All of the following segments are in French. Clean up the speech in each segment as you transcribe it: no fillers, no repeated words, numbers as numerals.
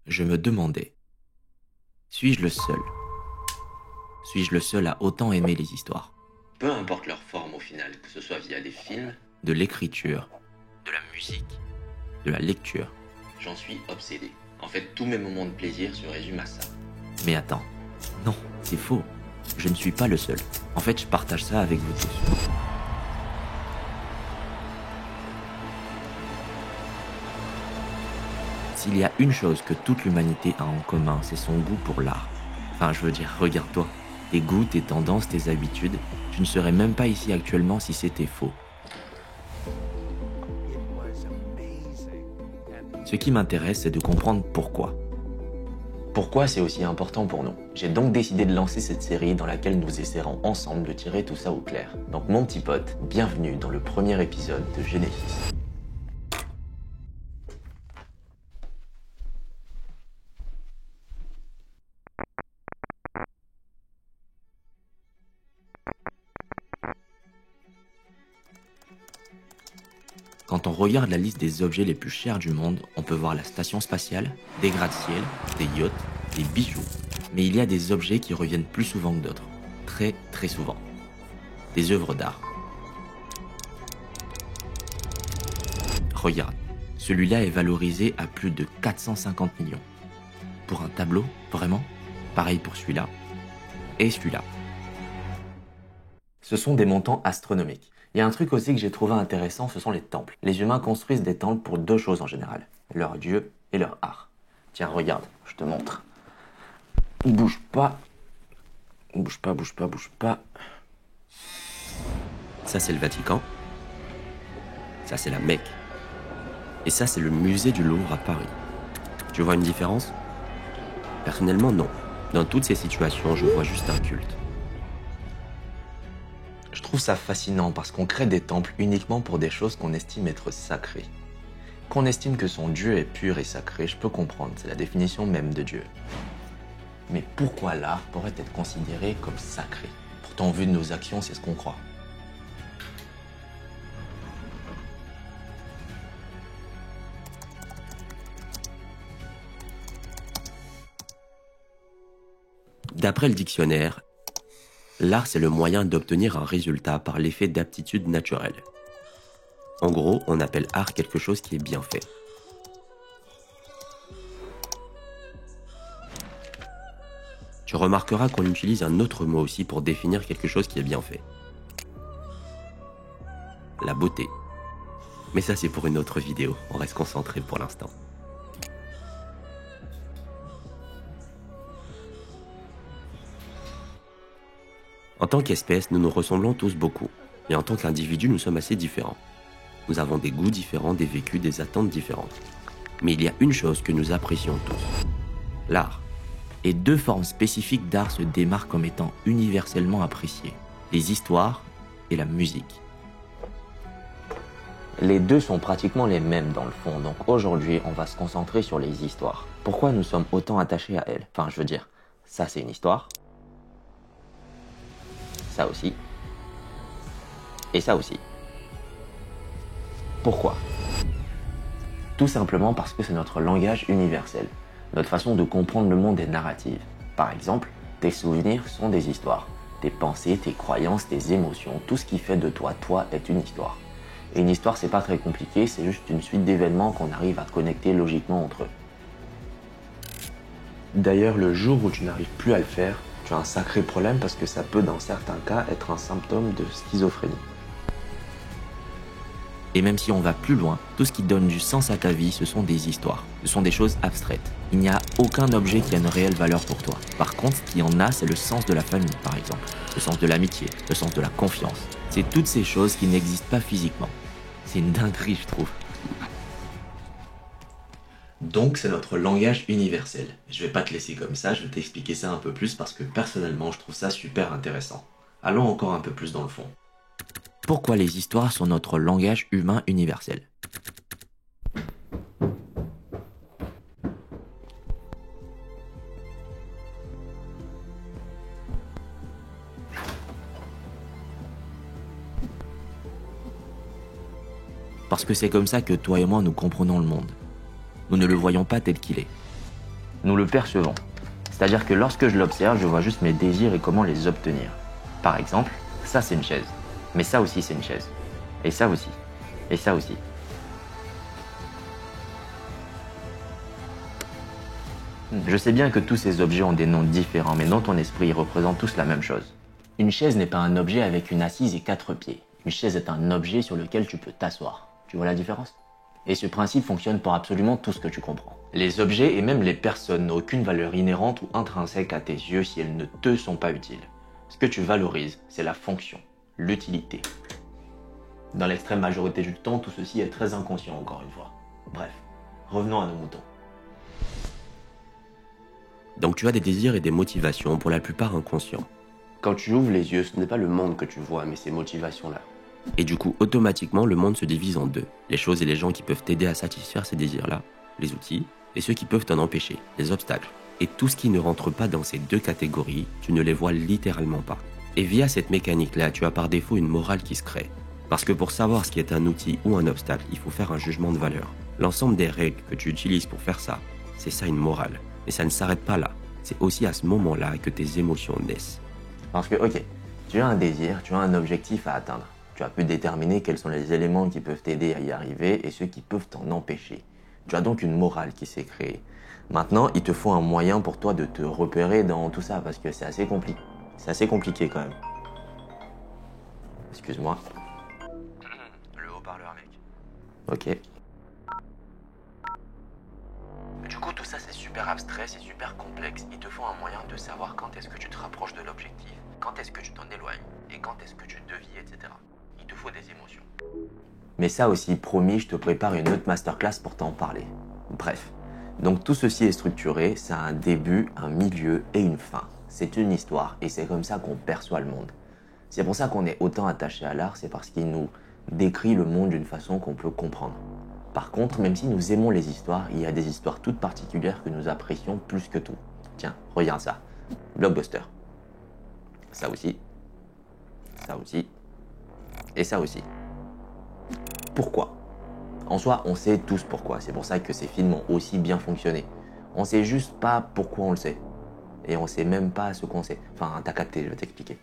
Je me demandais, suis-je le seul? Suis-je le seul à autant aimer les histoires? Peu importe leur forme au final, que ce soit via des films, de l'écriture, de la musique, de la lecture. J'en suis obsédé. En fait, tous mes moments de plaisir se résument à ça. Mais attends, non, c'est faux. Je ne suis pas le seul. En fait, je partage ça avec vous tous. S'il y a une chose que toute l'humanité a en commun, c'est son goût pour l'art. Enfin, je veux dire, regarde-toi. Tes goûts, tes tendances, tes habitudes, tu ne serais même pas ici actuellement si c'était faux. Ce qui m'intéresse, c'est de comprendre pourquoi. Pourquoi c'est aussi important pour nous? J'ai donc décidé de lancer cette série dans laquelle nous essaierons ensemble de tirer tout ça au clair. Donc mon petit pote, bienvenue dans le premier épisode de Genesis. Quand on regarde la liste des objets les plus chers du monde, on peut voir la station spatiale, des gratte-ciel, des yachts, des bijoux. Mais il y a des objets qui reviennent plus souvent que d'autres. Très très souvent. Des œuvres d'art. Regarde, celui-là est valorisé à plus de 450 millions. Pour un tableau, vraiment? Pareil pour celui-là. Et celui-là. Ce sont des montants astronomiques. Il y a un truc aussi que j'ai trouvé intéressant, ce sont les temples. Les humains construisent des temples pour deux choses en général. Leur dieu et leur art. Tiens, regarde, je te montre. Bouge pas. Bouge pas, bouge pas, bouge pas. Ça, c'est le Vatican. Ça, c'est la Mecque. Et ça, c'est le musée du Louvre à Paris. Tu vois une différence? Personnellement, non. Dans toutes ces situations, je vois juste un culte. Je trouve ça fascinant parce qu'on crée des temples uniquement pour des choses qu'on estime être sacrées. Qu'on estime que son Dieu est pur et sacré, je peux comprendre, c'est la définition même de Dieu. Mais pourquoi l'art pourrait être considéré comme sacré? Pourtant, au vu de nos actions, c'est ce qu'on croit. D'après le dictionnaire, l'art, c'est le moyen d'obtenir un résultat par l'effet d'aptitude naturelle. En gros, on appelle art quelque chose qui est bien fait. Tu remarqueras qu'on utilise un autre mot aussi pour définir quelque chose qui est bien fait. La beauté. Mais ça, c'est pour une autre vidéo. On reste concentré pour l'instant. En tant qu'espèce, nous nous ressemblons tous beaucoup. Et en tant qu'individus, nous sommes assez différents. Nous avons des goûts différents, des vécus, des attentes différentes. Mais il y a une chose que nous apprécions tous. L'art. Et deux formes spécifiques d'art se démarquent comme étant universellement appréciées. Les histoires et la musique. Les deux sont pratiquement les mêmes dans le fond, donc aujourd'hui on va se concentrer sur les histoires. Pourquoi nous sommes autant attachés à elles? Enfin, je veux dire, ça c'est une histoire. Ça aussi. Et ça aussi. Pourquoi? Tout simplement parce que c'est notre langage universel. Notre façon de comprendre le monde est narrative. Par exemple, tes souvenirs sont des histoires. Tes pensées, tes croyances, tes émotions, tout ce qui fait de toi, toi est une histoire. Et une histoire, c'est pas très compliqué, c'est juste une suite d'événements qu'on arrive à connecter logiquement entre eux. D'ailleurs, le jour où tu n'arrives plus à le faire, tu as un sacré problème parce que ça peut, dans certains cas, être un symptôme de schizophrénie. Et même si on va plus loin, tout ce qui donne du sens à ta vie, ce sont des histoires. Ce sont des choses abstraites. Il n'y a aucun objet qui a une réelle valeur pour toi. Par contre, ce qu'il y en a, c'est le sens de la famille, par exemple. Le sens de l'amitié, le sens de la confiance. C'est toutes ces choses qui n'existent pas physiquement. C'est une dinguerie, je trouve. Donc, c'est notre langage universel. Je vais pas te laisser comme ça, je vais t'expliquer ça un peu plus parce que personnellement, je trouve ça super intéressant. Allons encore un peu plus dans le fond. Pourquoi les histoires sont notre langage humain universel? Parce que c'est comme ça que toi et moi nous comprenons le monde. Nous ne le voyons pas tel qu'il est. Nous le percevons. C'est-à-dire que lorsque je l'observe, je vois juste mes désirs et comment les obtenir. Par exemple, ça c'est une chaise. Mais ça aussi c'est une chaise. Et ça aussi. Et ça aussi. Je sais bien que tous ces objets ont des noms différents, mais dans ton esprit, ils représentent tous la même chose. Une chaise n'est pas un objet avec une assise et 4 pieds. Une chaise est un objet sur lequel tu peux t'asseoir. Tu vois la différence? Et ce principe fonctionne pour absolument tout ce que tu comprends. Les objets et même les personnes n'ont aucune valeur inhérente ou intrinsèque à tes yeux si elles ne te sont pas utiles. Ce que tu valorises, c'est la fonction, l'utilité. Dans l'extrême majorité du temps, tout ceci est très inconscient encore une fois. Bref, revenons à nos moutons. Donc tu as des désirs et des motivations, pour la plupart inconscients. Quand tu ouvres les yeux, ce n'est pas le monde que tu vois, mais ces motivations-là. Et du coup, automatiquement, le monde se divise en deux. Les choses et les gens qui peuvent t'aider à satisfaire ces désirs-là, les outils, et ceux qui peuvent t'en empêcher, les obstacles. Et tout ce qui ne rentre pas dans ces deux catégories, tu ne les vois littéralement pas. Et via cette mécanique-là, tu as par défaut une morale qui se crée. Parce que pour savoir ce qui est un outil ou un obstacle, il faut faire un jugement de valeur. L'ensemble des règles que tu utilises pour faire ça, c'est ça une morale. Mais ça ne s'arrête pas là. C'est aussi à ce moment-là que tes émotions naissent. Parce que, ok, tu as un désir, tu as un objectif à atteindre. Tu as pu déterminer quels sont les éléments qui peuvent t'aider à y arriver et ceux qui peuvent t'en empêcher. Tu as donc une morale qui s'est créée. Maintenant, il te faut un moyen pour toi de te repérer dans tout ça parce que c'est assez compliqué. C'est assez compliqué quand même. Excuse-moi. Le haut-parleur, mec. Ok. Du coup, tout ça, c'est super abstrait, c'est super complexe. Il te faut un moyen de savoir quand est-ce que tu te rapproches de l'objectif, quand est-ce que tu t'en éloignes, et quand est-ce que tu dévies, etc. Il te faut des émotions. Mais ça aussi, promis, je te prépare une autre masterclass pour t'en parler. Bref. Donc tout ceci est structuré, ça a un début, un milieu et une fin. C'est une histoire et c'est comme ça qu'on perçoit le monde. C'est pour ça qu'on est autant attaché à l'art, c'est parce qu'il nous décrit le monde d'une façon qu'on peut comprendre. Par contre, même si nous aimons les histoires, il y a des histoires toutes particulières que nous apprécions plus que tout. Tiens, regarde ça. Blockbuster. Ça aussi. Ça aussi. Et ça aussi. Pourquoi? En soi, on sait tous pourquoi. C'est pour ça que ces films ont aussi bien fonctionné. On sait juste pas pourquoi on le sait. Et on sait même pas ce qu'on sait. Enfin, t'as capté, je vais t'expliquer.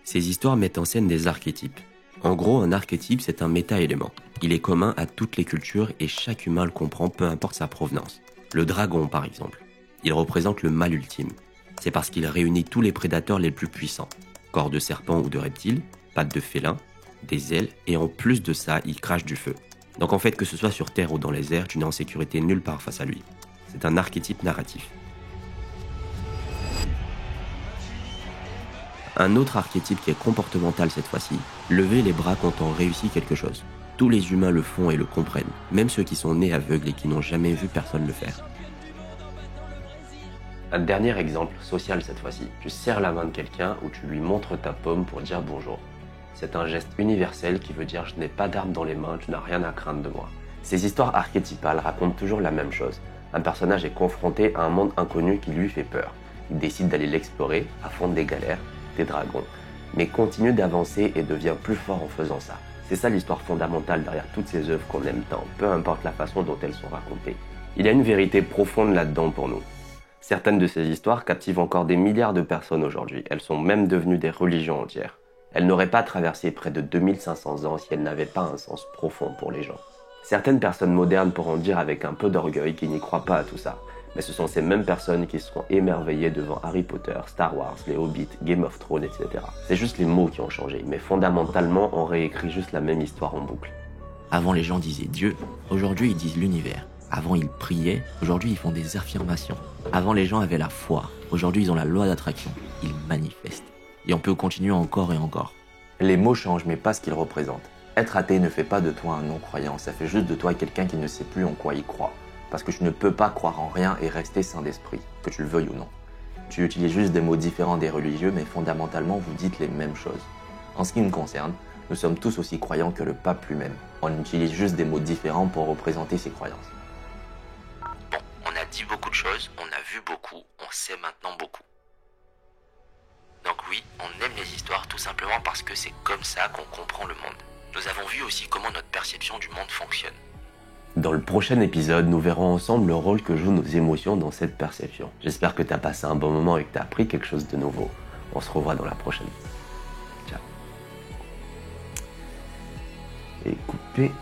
Ces histoires mettent en scène des archétypes. En gros, un archétype, c'est un méta-élément. Il est commun à toutes les cultures et chaque humain le comprend, peu importe sa provenance. Le dragon, par exemple. Il représente le mal ultime. C'est parce qu'il réunit tous les prédateurs les plus puissants. Corps de serpent ou de reptile, pattes de félin, des ailes, et en plus de ça, il crache du feu. Donc en fait, que ce soit sur Terre ou dans les airs, tu n'es en sécurité nulle part face à lui. C'est un archétype narratif. Un autre archétype qui est comportemental cette fois-ci, lever les bras quand on réussit quelque chose. Tous les humains le font et le comprennent, même ceux qui sont nés aveugles et qui n'ont jamais vu personne le faire. Un dernier exemple, social cette fois-ci. Tu serres la main de quelqu'un ou tu lui montres ta paume pour dire bonjour. C'est un geste universel qui veut dire je n'ai pas d'arme dans les mains, tu n'as rien à craindre de moi. Ces histoires archétypales racontent toujours la même chose. Un personnage est confronté à un monde inconnu qui lui fait peur. Il décide d'aller l'explorer, affronte des galères, des dragons, mais continue d'avancer et devient plus fort en faisant ça. C'est ça l'histoire fondamentale derrière toutes ces œuvres qu'on aime tant, peu importe la façon dont elles sont racontées. Il y a une vérité profonde là-dedans pour nous. Certaines de ces histoires captivent encore des milliards de personnes aujourd'hui. Elles sont même devenues des religions entières. Elles n'auraient pas traversé près de 2500 ans si elles n'avaient pas un sens profond pour les gens. Certaines personnes modernes pourront dire avec un peu d'orgueil qu'ils n'y croient pas à tout ça. Mais ce sont ces mêmes personnes qui seront émerveillées devant Harry Potter, Star Wars, les Hobbits, Game of Thrones, etc. C'est juste les mots qui ont changé, mais fondamentalement, on réécrit juste la même histoire en boucle. Avant, les gens disaient Dieu, aujourd'hui ils disent l'univers. Avant, ils priaient, aujourd'hui ils font des affirmations. Avant, les gens avaient la foi, aujourd'hui ils ont la loi d'attraction. Ils manifestent. Et on peut continuer encore et encore. Les mots changent, mais pas ce qu'ils représentent. Être athée ne fait pas de toi un non-croyant, ça fait juste de toi quelqu'un qui ne sait plus en quoi il croit. Parce que tu ne peux pas croire en rien et rester sain d'esprit, que tu le veuilles ou non. Tu utilises juste des mots différents des religieux, mais fondamentalement vous dites les mêmes choses. En ce qui me concerne, nous sommes tous aussi croyants que le pape lui-même. On utilise juste des mots différents pour représenter ses croyances. Bon, on a dit beaucoup de choses, on a vu beaucoup, on sait maintenant beaucoup. Donc oui, on aime les histoires tout simplement parce que c'est comme ça qu'on comprend le monde. Nous avons vu aussi comment notre perception du monde fonctionne. Dans le prochain épisode, nous verrons ensemble le rôle que jouent nos émotions dans cette perception. J'espère que tu as passé un bon moment et que tu as appris quelque chose de nouveau. On se revoit dans la prochaine. Ciao. Et couper,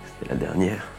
c'était la dernière.